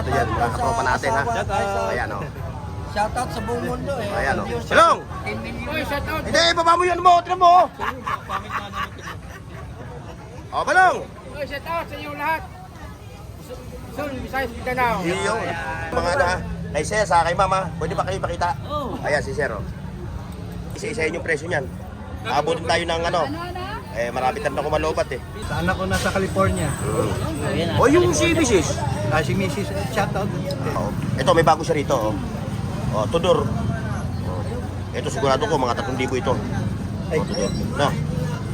Ito yan, mga katropa natin ha. Ayan o. Shoutout sa buong mundo eh. Ayan o. Silong! Hindi, baba mo yun mo. Tinan mo. O, Balong! Shoutout sa inyo lahat. Soon, Visayas, Mindanao. Yung mga ano ha. Ay, Sir, sa kay Mama, pwede ba kayo pakita? Ayan si Sir o. Isa-isahin yung presyo niyan. Abutin tayo ng ano. Marami na kumalobat eh. Sa anak ko nasa California. O, yung si Mrs. Si Mrs. Shoutout. Ito, may bago siya rito. Oh, Tudor. Ito sigurado ko mga 3,000 ito. Tudor. No.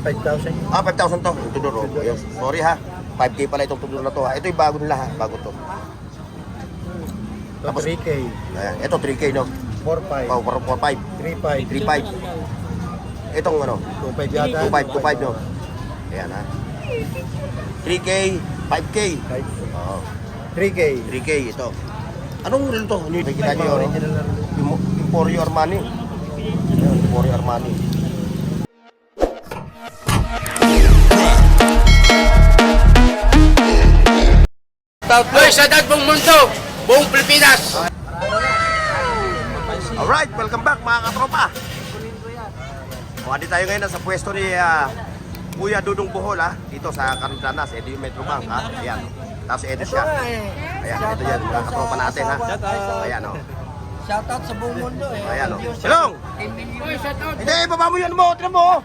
5,000. 5,000 to. Yung Tudor. Ayun. Sorry ha. 5K pala itong Tudor na to ha. Ito yung bago nila ha. Bago to. Tapos 3K. Ayan. Ito 3K no. 4,500. Oh, 4,500. 3,500. 3,500. Itong ano. 2,500 yata. 2,500 no. Ayan ha. 3K, 5K. Oo. 3K. 3K ito. Anong relo to? Ano yung kita nyo? Emporio Armani. Ayan, Emporio Armani. Shoutout buong mundo, buong Pilipinas. Alright, welcome back mga katropa. Di tayo ngayon sa pwesto ni Kuya Dudong Bohol ha. Dito sa Carondanas, ito yung Metro Bank ha. Ayan. Tapos ito siya. Ayan, ito yan, mga katropa natin ha. Ayan o. Shoutout sa buong mundo eh. Ayan o. Silong! Shoutout. Hindi, baba mo yun mo. Tinan mo.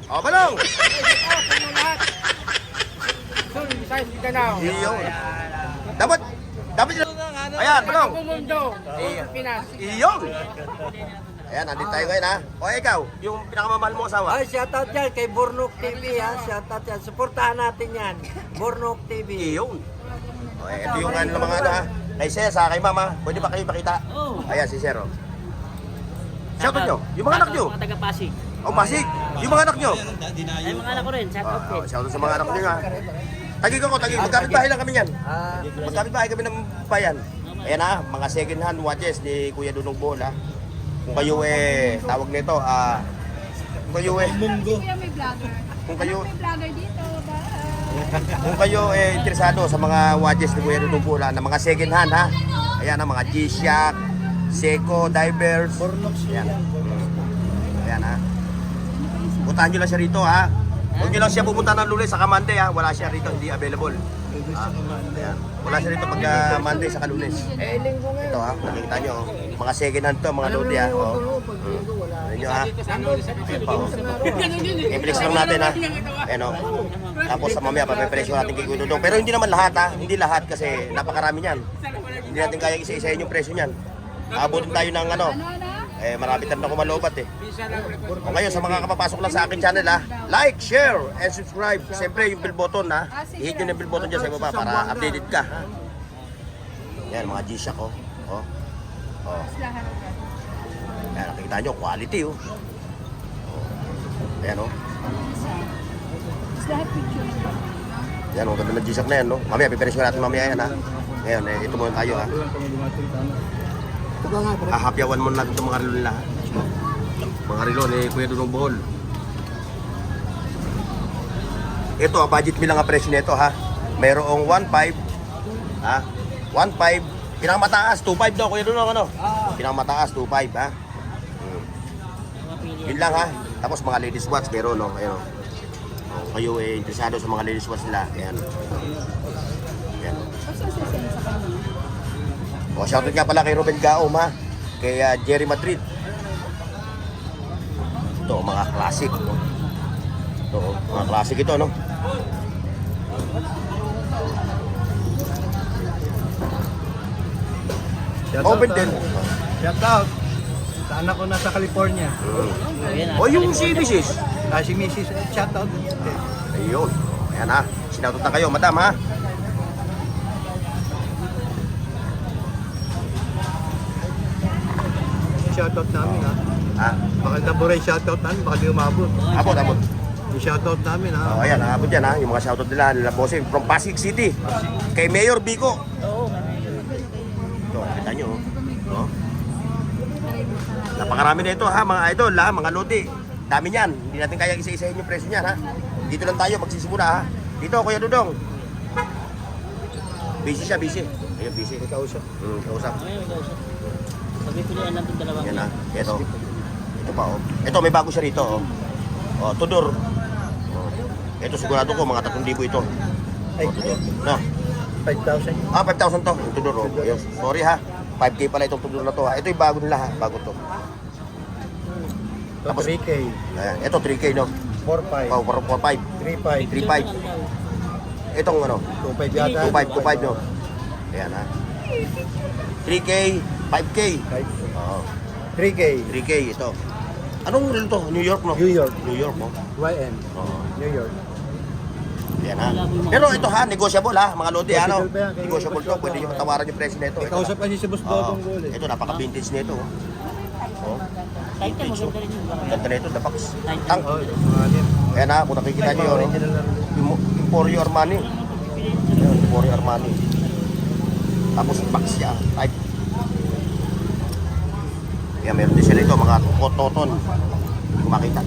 O, Balong! Shoutout sa inyo lahat. Soon, Visayas, Mindanao. Iyon. Dapat yun. Ayan, Balong. Buong mundo, buong Pilipinas. Iyon. Ayan, nandito tayo ngayon ha. O, ikaw, yung pinakamamahal mo asawa. Ay, shoutout yan kay Bornok TV ha. Shoutout yan. Suportahan natin yan. Bornok TV. Iyon. O, ito yung ano mga ano ha. Kay Sir, sa kay Mama, pwede ba kayo pakita? Ayan si Sir o. Shoutout nyo. Yung mga anak nyo. Mga taga-Pasig. O, Pasig. Yung mga anak nyo. Ay, mga anak ko rin. Shout out din. Shoutout sa mga anak nyo ha. Tagig ako, tagig. Magkapit bahay lang kami yan. Magkapit bahay kami ng bayan. Ayan ha, mga second hand watches ni Kuya Dudong Bohol ha. Kung kayo tawag nito, kung kayo kung kayo dito, kung kayo interesado sa mga watches ni Kuya Dudong Bohol na mga second hand ha. Ayan ha, mga G-Shock, Seiko, Divers. Ayan. Ayan ha. Puntahan nyo lang siya rito ha. Huwag nyo lang siya pupunta ng Lunes sa Monday ha. Wala siya rito, hindi available. Ayan. Wala siya rito pag Monday sa Lunes. Ito ha, nakikita nyo. Mga second hand to, mga lodi ha. Ayan nyo ha. Ayan pa o. I-flex lang natin ha. Ayan o. Tapos sa mamaya, papipresyo natin kay Kuya Dudong. Pero hindi naman lahat ha. Hindi lahat kasi napakarami niyan. Hindi natin kaya isa-isahin yung presyo niyan. Abutin tayo ng ano. Marami na kumalobat eh. O ngayon sa mga kapapasok lang sa akin channel ha, like, share, and subscribe. Siyempre yung bell button ha, i-hit nyo na yung bell button dyan sa ibaba para updated ka. Yan mga G-Shock oh. Yan, nakikita nyo, quality oh. Ayan oh. Yan oh, ganda ng G-Shock na yan no. Mamaya, piperesyo natin mamaya yan ha. Ngayon, ito muna tayo ha. Hahapyawan mo natin itong mga relo nila ha. Mga relo ni Kuya Dudong Bohol. Ito, budget mo lang ang presyo nito ha. Mayroong 1.5 ha. 1.5. Pinakamataas, 2.5 daw Kuya Dudong ano? Pinakamataas, 2.5 ha. Yun lang ha. Tapos mga ladies watch meron no. Ayun. Kung kayo interesado sa mga ladies watch nila, ayan. Ayan. O, shoutout nga pala kay Ruben Gaom ha. Kay Jerry Madrid. Ito, mga classic. Ito, mga classic ito, no? Open din. Shoutout sa anak ko nasa California. O, yung si Mrs. Si Mrs. Shoutout. Ayun. Ayan ha. Sinautot na kayo, madam ha. Shoutout namin ha. Ha? Baka naburay shoutout namin, baka di umabot. Abot. Yung shoutout namin ha. O, ayan, abot yan ha. Yung mga shoutout nila bossing from Pasig City. Kay Mayor Bico. Ito, kita nyo. Oh. Napakarami na ito ha, mga idol ha, mga lodi. Dami niyan. Hindi natin kaya isa-isahin yung presyo niyan ha. Dito lang tayo magsisimula ha. Dito, Kuya Dudong. Busy siya, busy. Ayun, busy. Kausap. Kausap. Ayun, guys. Sabi ko lang itong dalawang Yan ah. Ito. Ito pa oh. Ito, may bago siya rito oh. Oh, Tudor. Oh. Ito sigurado ko, mga 3,000 ito. Oh, Tudor. No. 5,000. 5,000 to. Yung Tudor oh. Ayun. Sorry ha. 5K pala itong Tudor na to ha. Ito yung bago nila ha. Bago to. Tapos 3K. Ayan. Ito 3K no. 4,500. Oh, 4,500. 3,500. 3,500. Itong ano. 2,500 yata. 2,500 no. Ayan ha. 3K, 5K. 5K. Oo. 3K. 3K ito. Anong relo to? New York no? New York. New York no? YN. Oo. New York. Ayan ha. Pero ito ha, negotiable ha, mga lodi ano. Negotiable pa yan, kaya Negotiable to, negotiable. pwede nyo tawaran yung presyo nito. Ito Kausap kasi si Boss Dodong Gol eh. Ito napaka-vintage nito. Oh. Titan, Vintage oh. maganda rin yung Ganda nito, dapax. Titan. Tang. Oh, mga din. Ayan ha, kung nakikita nyo yun. Original na rin. Emporio Armani. Ayan, Emporio Armani. Tapos box siya, type. Ayan, meron din sila ito, mga toton. Hindi ko makita.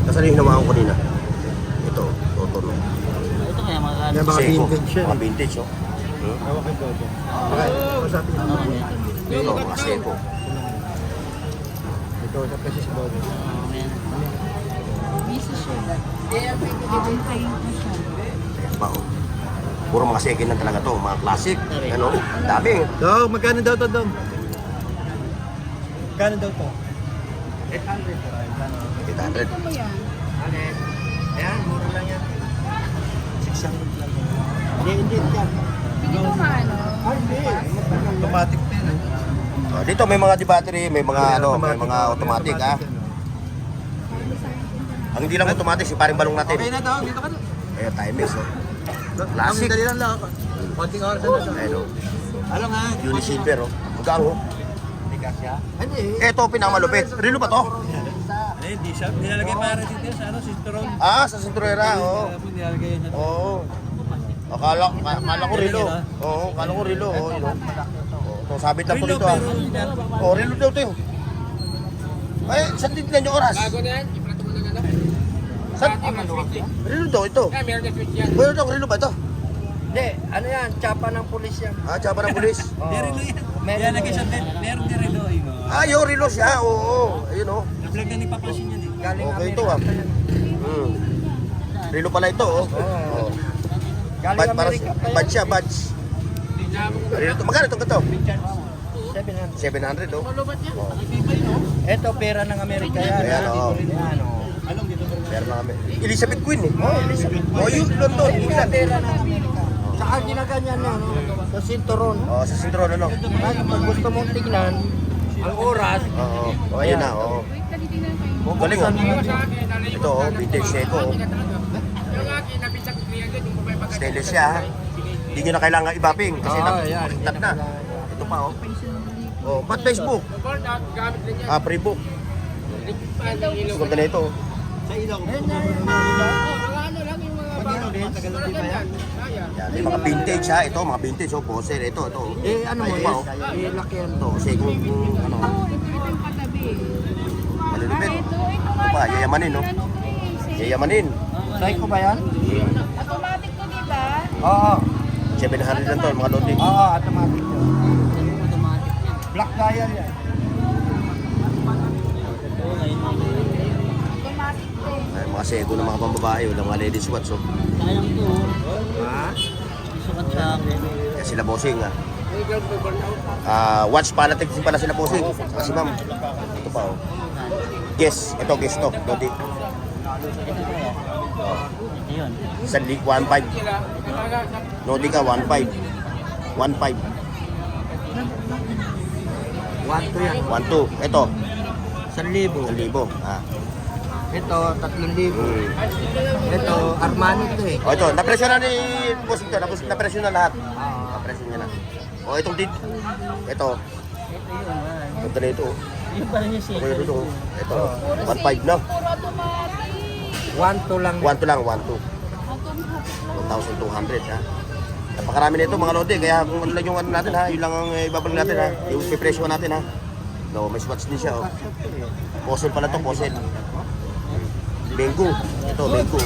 Nasaan yung hinawakan ko kanina? Ito, toton. Ito kaya mga Yan, mga Seiko, vintage yan. mga vintage oh. Hawak kay Dodong. Kausapin niyo. Ito, mga Seiko. Ito, usap kasi si Dodong. Ayan pa oh. Puro mga second lang talaga to, mga classic. Ano, dami. Dog, magkano daw to, Dog? Magkano daw to? 800. Ayan, mura lang yan. 600 lang. Hindi yan. Hindi ko maano. Automatic din. Dito may mga battery, may mga ano, may mga automatic ha. Ang hindi lang automatic, si paring balong natin. Okay na daw, dito ka na. Ayan, Timex oh. Classic. Dali lang lang. Konting oras na daw. Ayun oh. Ano nga? Unisilver oh. Magaan oh. Hindi. Ito, pinakamalupit. Rilo ba to? Eh, di siya. Nilalagay para dito sa ano, Sistron. Ah, sa Cinturera, oo. Nilalagay yun. Oo. Akala ko rilo. Oo, akala ko rilo. Oo, yun oh. Oo, sabit lang po dito ah. Oo, rilo daw to yun. Ay, saan titignan yung oras? Bago na yan, iprato mo na gano'n. Saan? Rilo daw ito. Meron na switch yan. Bueno daw, rilo ba ito? Hindi, ano yan, tsapa ng pulis yan. Ah, tsaba ng pulis. Relo yan. Meron Nilalagay siya din. Meron din relo. Ah, yung rilo siya. Oo, ayun oh. Na-plug na ni Papasin yan eh. Galing Okay ito ah. Rilo pala ito oh. Oo. Galing Badge para Amerika pa yan. badge siya, badge. Rilo to. Magkano itong ganito? 700. 700 oh. Ito, pera ng Amerika yan. Ayan, Dito oo. rin yan, oh. Meron na kami. Elizabeth Queen eh. Oh, Elizabeth. Oh, yun, London. Yan, pera ng Amerika. Saka ginaganyan yan, no? Sa sinturon. Oh, sa sintron ano? Kahit pag gusto mong tignan, ang oras, Oo. Oh, ayun na, oo. Oh, galing ah. Ito oh, vintage Seiko oh. Yung nga, kinapit ko niya agad, yung babae pagkat. Stainless siya ha. Hindi nyo na kailangan ibaping kasi ayan. nakikita na. Ito pa oh. Oh, ba't Facebook? Support out, gamit lang yan. Ah, pre-book. Gusto na ito oh. Mga ano lang, yung mga bago. Mga ganyan. Kaya. Yan, may mga vintage ha. Ito, mga vintage oh. Poser, ito. eh ano mo Ito yan? pa oh. Ilaki yan. Ito, Seiko ano. Ito yung katabi. Malulupit. Ito Ito nga. pa, yayamanin no. Yayamanin. Psycho ba yan? Automatic to, di ba? Oo. 700 lang to, mga lodi. Oo, automatic yun. Black dial yan. Automatic to. Ay, mga Seiko ng mga pambabae, wala mga ladies watch oh. Sayang to. Ha? Sukat sa akin. Kaya sila bossing ah. Watch politics din pala sila bossing. Kasi ma'am, ito pa oh. Guess, ito guess to, lodi. Ito yun. 1.5. Lodi ka, 1.5. 1.5. 1 to yan. 1.2. Ito, 1,000. 1,000. Ah. Ito, 3,000. Hmm. Ito, Armani to eh. O ito, napresyon na ni bossing to. Napresyon na lahat. Napresyon niya na. O itong dito. Ito. Ito na ito. Yun pa rin yung Ito safe. ito. Ito. 1.5 no? Puro automatic. 1 to lang. 1.2 lang, 1.2. Automatic lang. 1,200 ha. Napakarami nito mga lodi. Kaya kung ano lang yung ano natin ha, yun lang ang ibabalik natin ha. Yung pipresyo natin ha. No, may swatch din siya oh. Fossil pala to, fossil. Mango. Ito, mango.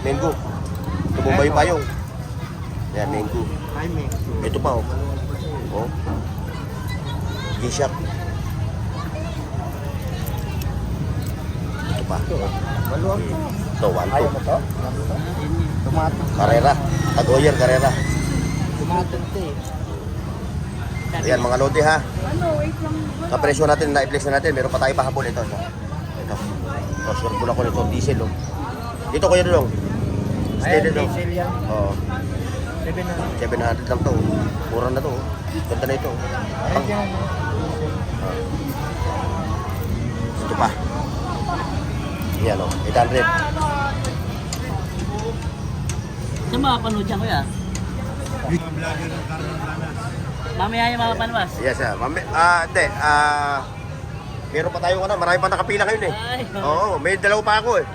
Mango. Tumumba yung payong. Yan, mango. Ay, mango. Ito pa, oh. Oh. G-Shock. Ito pa. Maluwag to. Ito, 1, 2. Tumatong. Carrera. Tagoyer, Carrera. Tumatong to eh. Ayan, mga lodi ha. Ano, wait lang. Sa presyo natin, na-i-place na natin. Meron pa tayo pahabol ito. Ito. Ito, sure ko nito. Diesel, oh. Dito Kuya Dudong. Steady, Ayan, oh. diesel yan. Oo. 700. 700 lang to. Mura na to. Ganda na ito. Ayan yan. Ito pa. Yan o. 800. Saan makapanood yan, kuya? Mga vlogger ng Carmen Planas. Mamaya yung mga panwas. Yes, sir. Hindi. Meron pa tayong ano. Marami pa nakapila ngayon eh. Ay, Oo. May dalawa pa ako eh.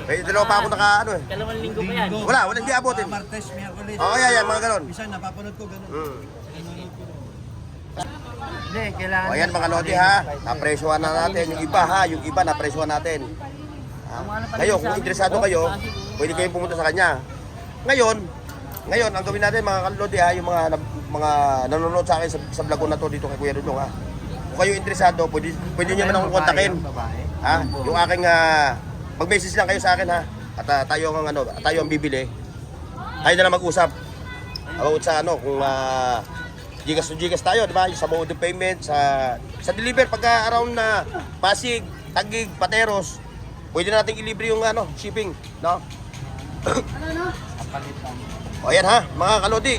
May dalawa pa ako naka ano eh. Kalawang linggo pa yan. Wala. Wala hindi abutin. Martes, Miyerkules. Oo, yan. Mga ganon. Minsan napapanood ko ganun. Hindi, kailangan. O yan mga lodi ha. Napresyohan na natin. Yung iba ha. Yung iba napresyohan natin. Kayo, kung interesado kayo, pwede kayong pumunta sa kanya. Ngayon, ang gawin natin mga kalodi ha, yung mga nanonood sa akin sa vlog ko na to dito kay Kuya Dudong ha. Kung kayo interesado, pwede nyo man akong kontakin. Ha? Yung aking, mag-message lang kayo sa akin ha. At tayo ang bibili. Tayo na lang mag-usap. About sa kung Gcash to Gcash tayo, di ba? Sa mode of payment, sa deliver pagka around na Pasig, Taguig, Pateros, pwede nating i-libre yung shipping, no? O ayan ha, mga kalodi.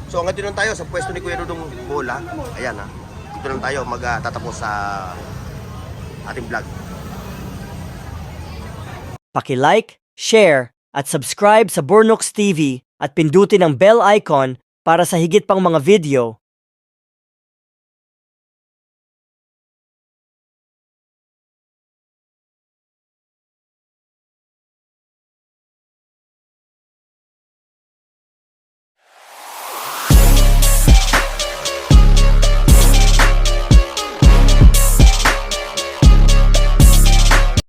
So hanggang lang tayo sa pwesto ni Kuya Dudong Bola. Ayan ha. Dito lang tayo magtatapos sa ating vlog. Paki-like, share, at subscribe sa Bornox TV at pindutin ang bell icon para sa higit pang mga video